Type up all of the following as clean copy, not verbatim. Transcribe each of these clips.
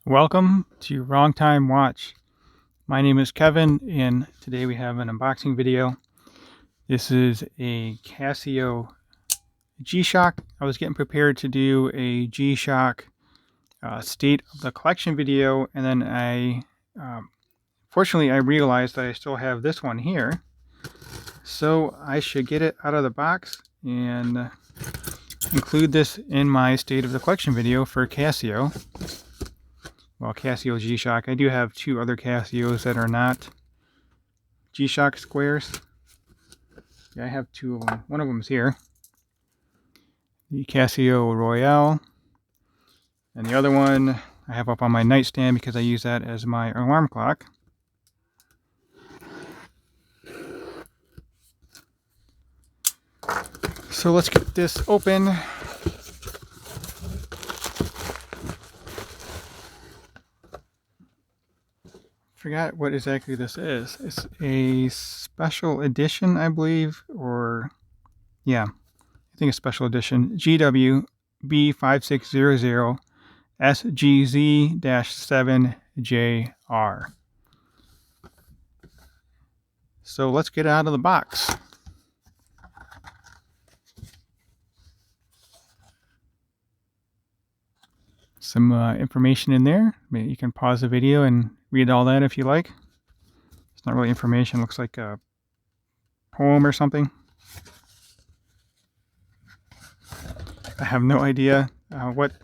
Welcome to Wrong Time Watch. My name is Kevin, and today we have an unboxing video. This is a Casio G-Shock. I was getting prepared to do a G-Shock state of the collection video, and then fortunately I realized that I still have this one here. So I should get it out of the box and include this in my state of the collection video for Casio. Well, Casio G-Shock. I do have two other Casios that are not G-Shock squares. Yeah, I have two of them. One of them is here. The Casio Royale. And the other one I have up on my nightstand because I use that as my alarm clock. So let's get this open. Forgot what exactly this is. It's a special edition, I believe, or yeah, I think a special edition. GW B5600SGZ-7JR. So let's get it out of the box. Some information in there. Maybe you can pause the video and read all that if you like. It's not really information. It looks like a poem or something. I have no idea what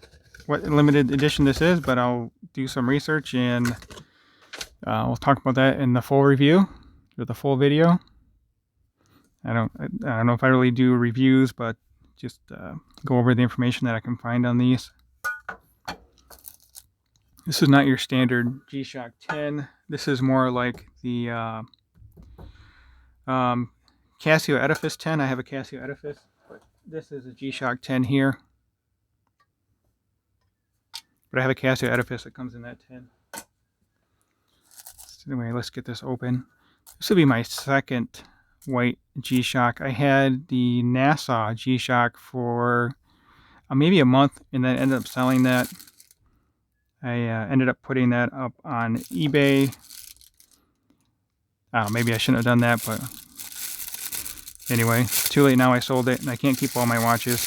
limited edition this is, but I'll do some research and we'll talk about that in the full review or the full video. I don't know if I really do reviews, but just go over the information that I can find on these. This is not your standard G-Shock 10. This is more like the Casio Edifice 10. I have a Casio Edifice, but this is a G-Shock 10 here. But I have a Casio Edifice that comes in that 10. So anyway, let's get this open. This will be my second white G-Shock. I had the NASA G-Shock for maybe a month and then ended up selling that. I ended up putting that up on eBay. Maybe I shouldn't have done that, but anyway, it's too late now. I sold it and I can't keep all my watches.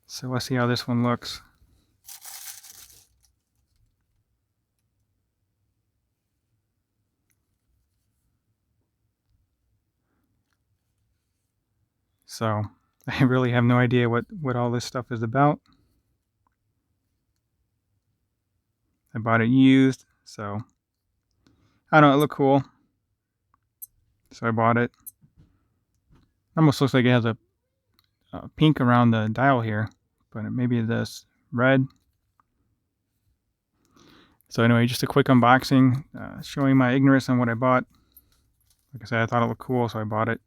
So let's see how this one looks. So I really have no idea what all this stuff is about. I bought it used, so I don't know, it looked cool. So I bought it. Almost looks like it has a pink around the dial here, but maybe this red. So anyway, just a quick unboxing, showing my ignorance on what I bought. Like I said, I thought it looked cool, so I bought it.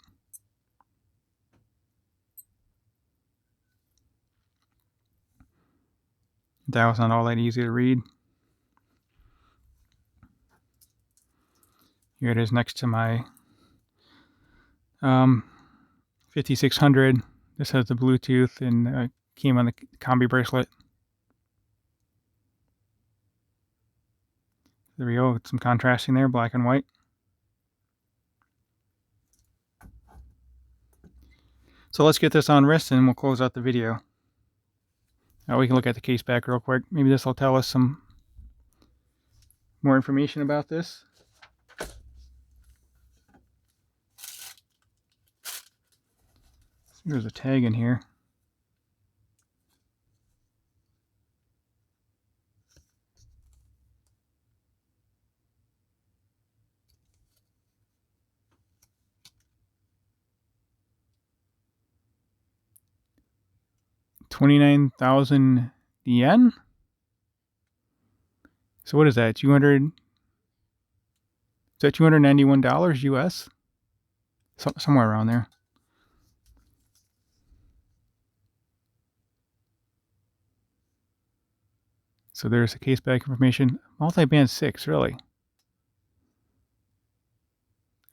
Dial's not all that easy to read. Here it is next to my 5600. This has the Bluetooth and came on the combi bracelet. There we go, some contrasting there, black and white. So let's get this on wrist and we'll close out the video. Now we can look at the case back real quick. Maybe this will tell us some more information about this. There's a tag in here. $29,000 yen. So what is that? Is that $291 US? Somewhere around there. So there's the case back information. Multi-band 6, really.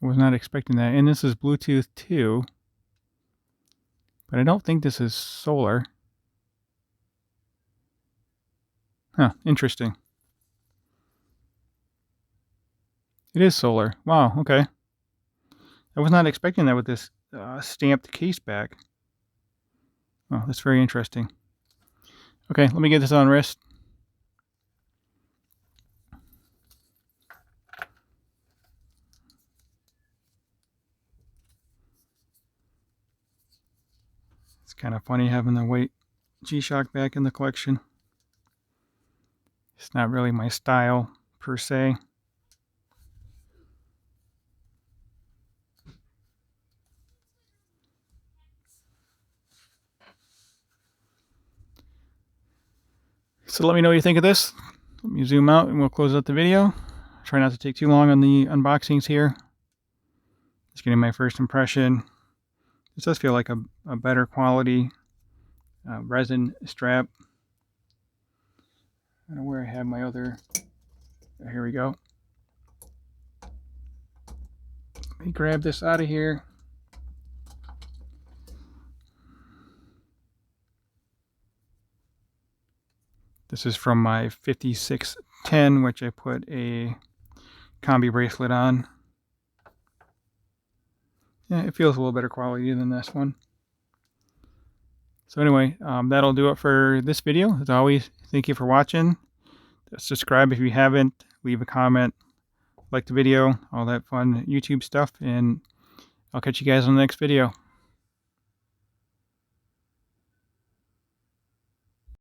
I was not expecting that. And this is Bluetooth 2. But I don't think this is solar. Huh, interesting. It is solar. Wow, okay. I was not expecting that with this stamped case back. Oh, that's very interesting. Okay, let me get this on wrist. It's kind of funny having the white G-Shock back in the collection. It's not really my style per se. So let me know what you think of this. Let me zoom out and we'll close out the video. Try not to take too long on the unboxings here. Just getting my first impression. This does feel like a better quality resin strap. I don't know where I have my other. Here we go. Let me grab this out of here. This is from my 5610, which I put a combi bracelet on. Yeah, it feels a little better quality than this one. So anyway, that'll do it for this video. As always, thank you for watching. Subscribe if you haven't. Leave a comment. Like the video. All that fun YouTube stuff. And I'll catch you guys on the next video.